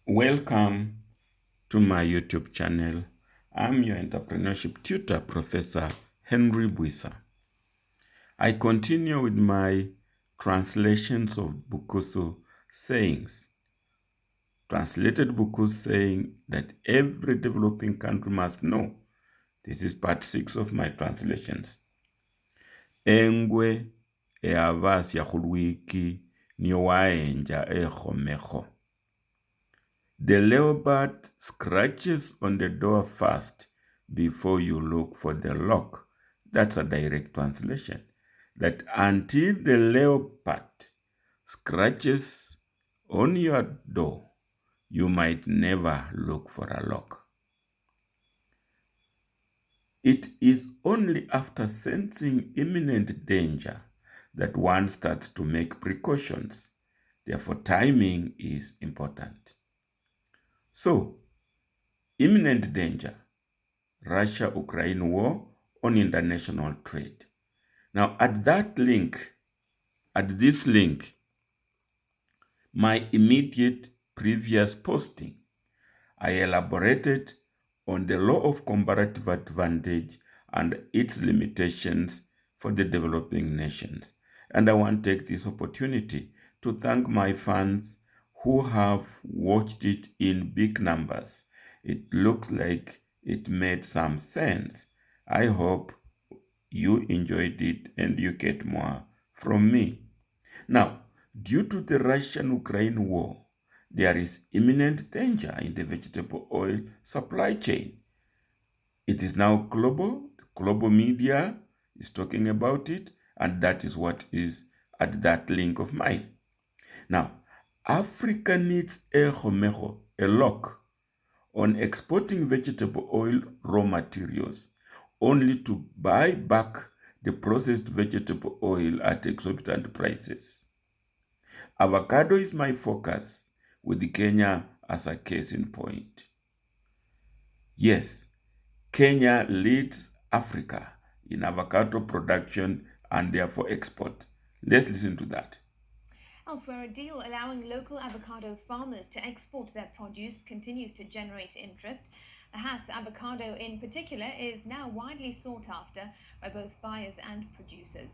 Welcome to my YouTube channel. I'm your entrepreneurship tutor, Professor Henry Buisa. I continue with my translations of Bukusu sayings. Translated Bukusu saying that every developing country must know. This is part 6 of my translations. Engwe eavasya khulwiki niyo waenja ekhomeho. The leopard scratches on the door first before you look for the lock. That's a direct translation. That until the leopard scratches on your door, you might never look for a lock. It is only after sensing imminent danger that one starts to make precautions. Therefore, timing is important. So, imminent danger, Russia-Ukraine war on international trade. Now, at this link, my immediate previous posting, I elaborated on the law of comparative advantage and its limitations for the developing nations. And I want to take this opportunity to thank my fans who have watched it in big numbers. It looks like it made some sense. I hope you enjoyed it and you get more from me. Now, due to the Russian-Ukraine war, there is imminent danger in the vegetable oil supply chain. It is now global. Global media is talking about it, and that is what is at that link of mine. Now, Africa needs a lock on exporting vegetable oil raw materials only to buy back the processed vegetable oil at exorbitant prices. Avocado is my focus, with Kenya as a case in point. Yes, Kenya leads Africa in avocado production and therefore export. Let's listen to that. Elsewhere, a deal allowing local avocado farmers to export their produce continues to generate interest. The Hass avocado, in particular, is now widely sought after by both buyers and producers.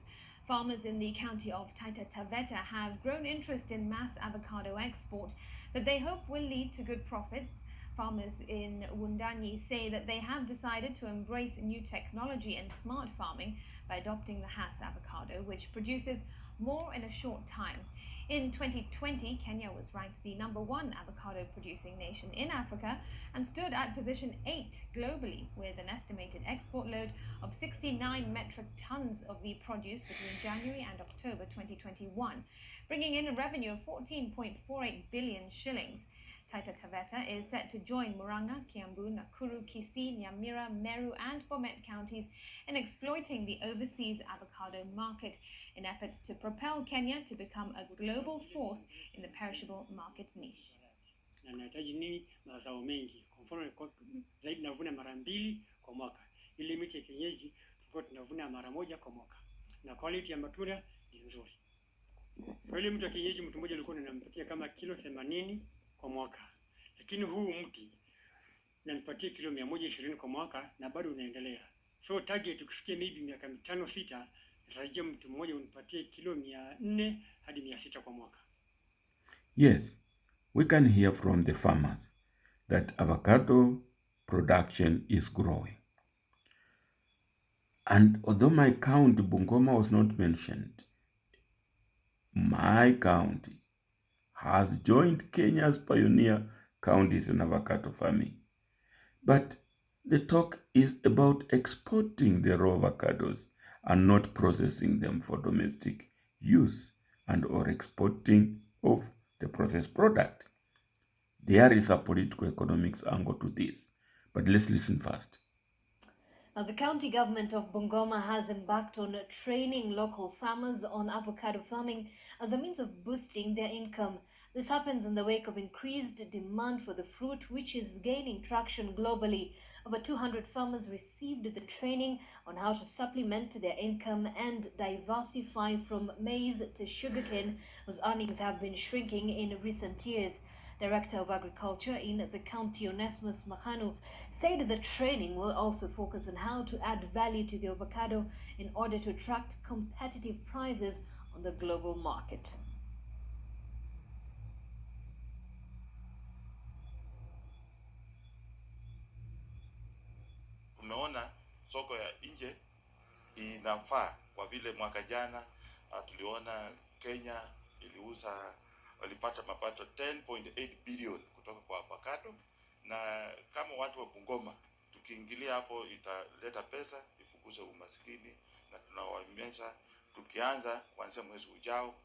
Farmers in the county of Taita Taveta have grown interest in mass avocado export that they hope will lead to good profits. Farmers in Wundanyi say that they have decided to embrace new technology and smart farming by adopting the Hass avocado, which produces more in a short time. In 2020, Kenya was ranked the #1 avocado producing nation in Africa and stood at position 8 globally, with an estimated export load of 69 metric tons of the produce between January and October 2021, bringing in a revenue of 14.48 billion shillings. Taita Taveta is set to join Murang'a, Kiambu, Nakuru, Kisii, Nyamira, Meru, and Bomet counties in exploiting the overseas avocado market in efforts to propel Kenya to become a global force in the perishable market niche. Na nahitaji nini? Mazao mengi. Kwa mfano zaidi navuna mara 2 kwa mwaka. Ile miti ya kienyeji tulikuwa tunavuna mara 1 kwa mwaka. Na quality ya matunda ni nzuri. Kwa ile mti wa kienyeji mtu mmoja alikuwa anampatia kama kilo 80 kwa mwaka. Lakini huu mti unanipatia kilo 120 kwa mwaka na bado unaendelea. So target tukifikia maybe miaka 5-6, natarajia mtu mmoja unipatie kilo 400 hadi 600 kwa mwaka. Yes, we can hear from the farmers that avocado production is growing. And although my county, Bungoma, was not mentioned, my county has joined Kenya's pioneer counties in avocado farming. But the talk is about exporting the raw avocados and not processing them for domestic use and or exporting of the processed product. There is a political economics angle to this, but let's listen first. Now, the county government of Bungoma has embarked on training local farmers on avocado farming as a means of boosting their income. This happens in the wake of increased demand for the fruit, which is gaining traction globally. Over 200 farmers received the training on how to supplement their income and diversify from maize to sugarcane, whose earnings have been shrinking in recent years. Director of Agriculture in the county, Onesimus Makanu, said the training will also focus on how to add value to the avocado in order to attract competitive prices on the global market. Tumeona soko ya nje inafaa kwa vile mwaka jana tuliona Kenya walipata mapato 10.8 billion kutoka kwa avocado, na kama watu wa Bungoma tukiingilia hapo italeta pesa, ifukuze umaskini, na tunawahimiza tukianza kuanzia mwezi ujao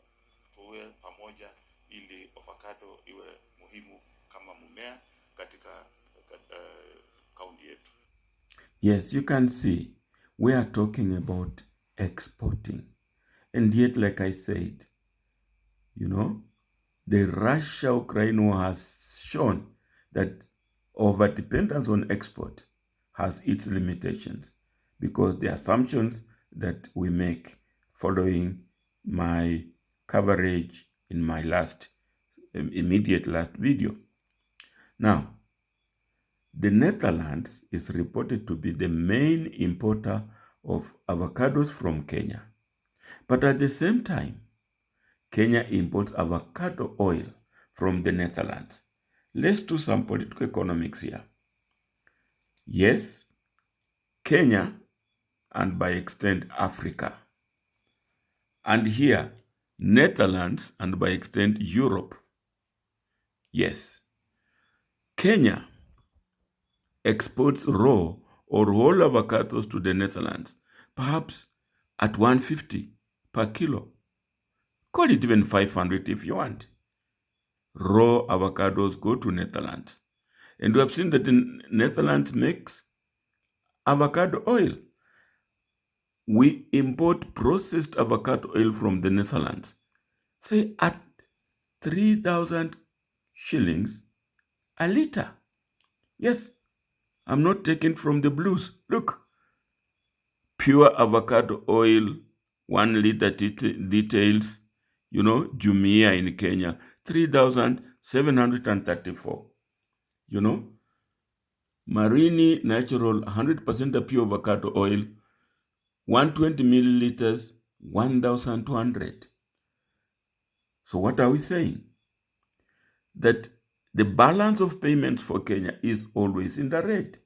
tuwe pamoja ili avocado iwe muhimu kama mmea katika kaunti yetu. Yes, you can see we are talking about exporting. And yet, like I said, the Russia-Ukraine war has shown that over-dependence on export has its limitations, because the assumptions that we make following my coverage in my immediate last video. Now, the Netherlands is reported to be the main importer of avocados from Kenya. But at the same time, Kenya imports avocado oil from the Netherlands. Let's do some political economics here. Yes, Kenya, and by extent Africa. And here, Netherlands, and by extent Europe. Yes, Kenya exports raw or whole avocados to the Netherlands, perhaps at 150 per kilo. Call it even 500 if you want. Raw avocados go to Netherlands. And we have seen that the Netherlands makes avocado oil. We import processed avocado oil from the Netherlands, say at 3,000 shillings a liter. Yes, I'm not taking from the blues. Look, pure avocado oil, 1 liter details, Jumia in Kenya, 3,734. Marini natural 100% pure avocado oil, 120 milliliters, 1,200. So what are we saying? That the balance of payments for Kenya is always in the red.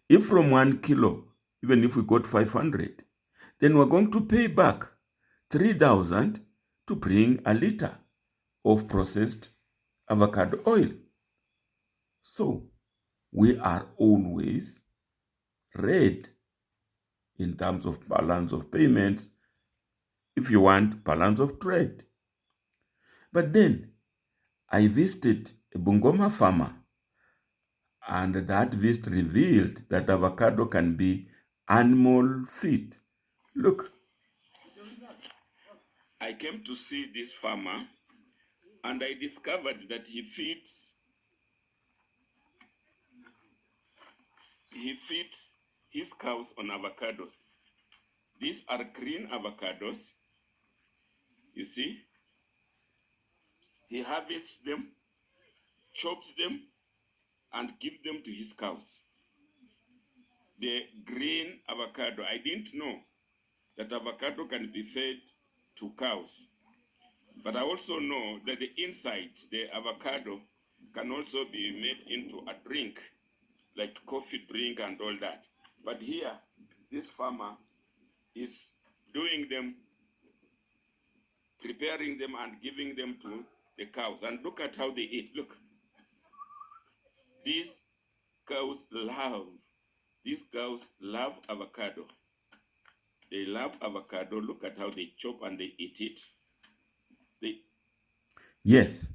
If from 1 kilo, even if we got 500, then we're going to pay back 3,000 to bring a liter of processed avocado oil. So we are always red in terms of balance of payments, if you want balance of trade. But then I visited a Bungoma farmer, and that visit revealed that avocado can be animal feed. Look, I came to see this farmer, and I discovered that he feeds his cows on avocados. These are green avocados. You see, he harvests them, chops them, and gives them to his cows. The green avocado, I didn't know that avocado can be fed to cows. But I also know that the inside, the avocado, can also be made into a drink, like coffee drink and all that. But here, this farmer is doing them, preparing them and giving them to the cows. And look at how they eat. Look. These cows love avocado. They love avocado. Look at how they chop and they eat it. Yes.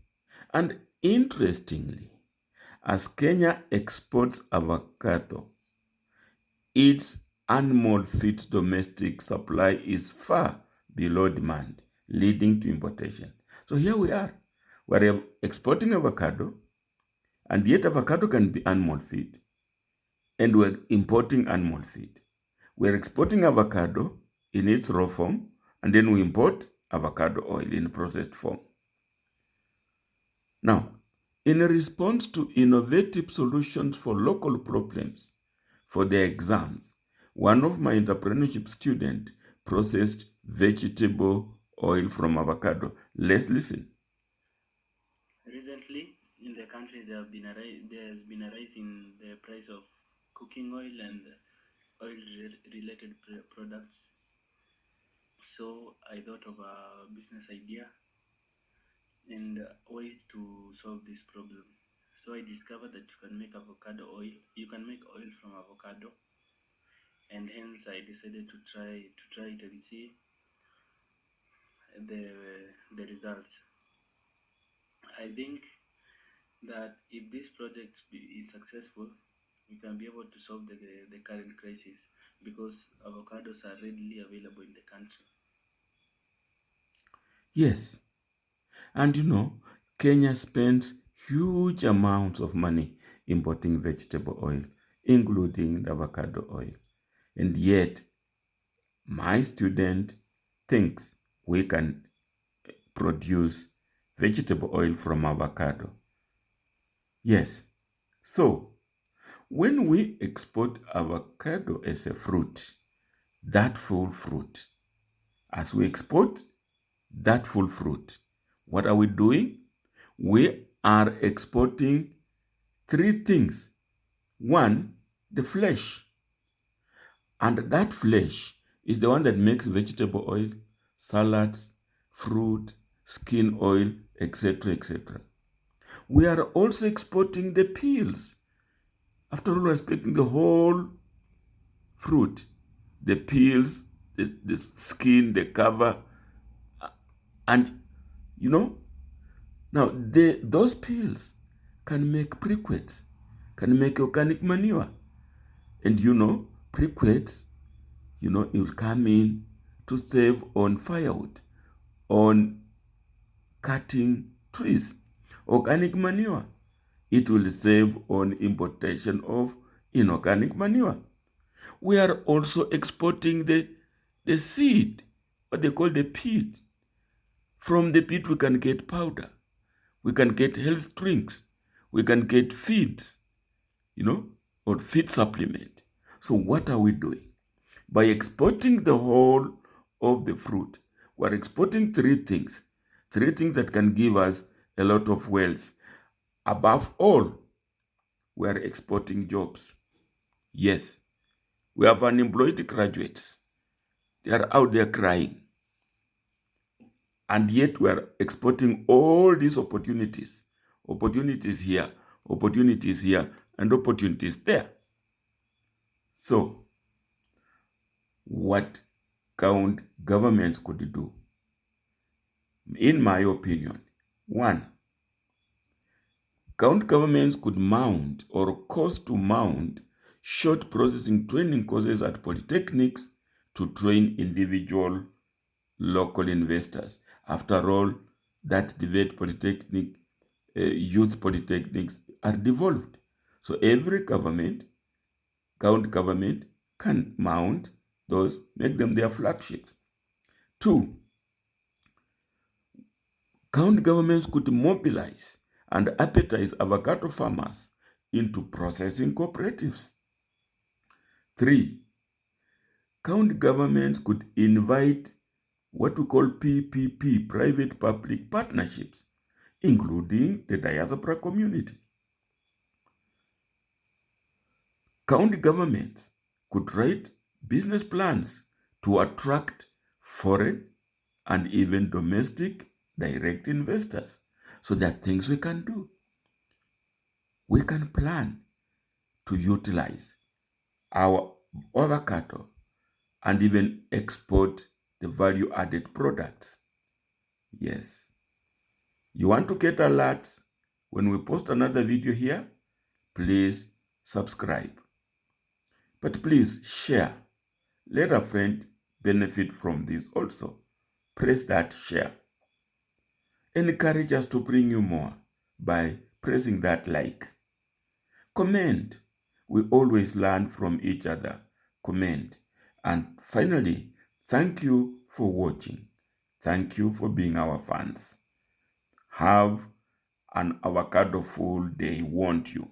And interestingly, as Kenya exports avocado, its animal feed domestic supply is far below demand, leading to importation. So here we are. We're exporting avocado, and yet avocado can be animal feed. And we're importing animal feed. We're exporting avocado in its raw form, and then we import avocado oil in processed form. Now, In response to innovative solutions for local problems for their exams, one of my entrepreneurship students processed vegetable oil from avocado. Let's listen. Recently, in the country, there's been a rise in the price of cooking oil and oil-related products. So I thought of a business idea and ways to solve this problem. So I discovered that you can make avocado oil. You can make oil from avocado, and hence I decided to try it and see the results. I think that if this project is successful, we can be able to solve the current crisis because avocados are readily available in the country. Yes, and Kenya spends huge amounts of money importing vegetable oil, including the avocado oil. And yet, my student thinks we can produce vegetable oil from avocado. Yes, so when we export avocado as a fruit, that full fruit, as we export that full fruit, what are we doing? We are exporting three things. One, the flesh. And that flesh is the one that makes vegetable oil, salads, fruit, skin oil, etc., etc. We are also exporting the peels. After all, we're exporting the whole fruit, the peels, the skin, the cover, and now those peels can make briquettes, can make organic manure, and briquettes, it will come in to save on firewood, on cutting trees. Organic manure, it will save on importation of inorganic manure. We are also exporting the seed, what they call the peat. From the peat, we can get powder. We can get health drinks. We can get feeds, or feed supplement. So what are we doing? By exporting the whole of the fruit, we're exporting three things that can give us a lot of wealth. Above all, we're exporting jobs. Yes, we have unemployed graduates. They are out there crying. And yet we are exporting all these opportunities. Opportunities here, and opportunities there. So, what governments could do? In my opinion, one, governments could mount or cost to mount short processing training courses at polytechnics to train individual local investors. After all, that debate polytechnic, youth polytechnics are devolved. So every government can mount those, make them their flagships. Two, county governments could mobilize and appetize avocado farmers into processing cooperatives. Three, county governments could invite what we call PPP, private-public partnerships, including the diaspora community. County governments could write business plans to attract foreign and even domestic direct investors. So there are things we can do. We can plan to utilize our avocado and even export the value-added products. Yes. You want to get alerts when we post another video here? Please subscribe. But please share. Let a friend benefit from this also. Press that share. Encourage us to bring you more by pressing that like. Comment. We always learn from each other. Comment. And finally, thank you for watching. Thank you for being our fans. Have an avocado fool, they want you.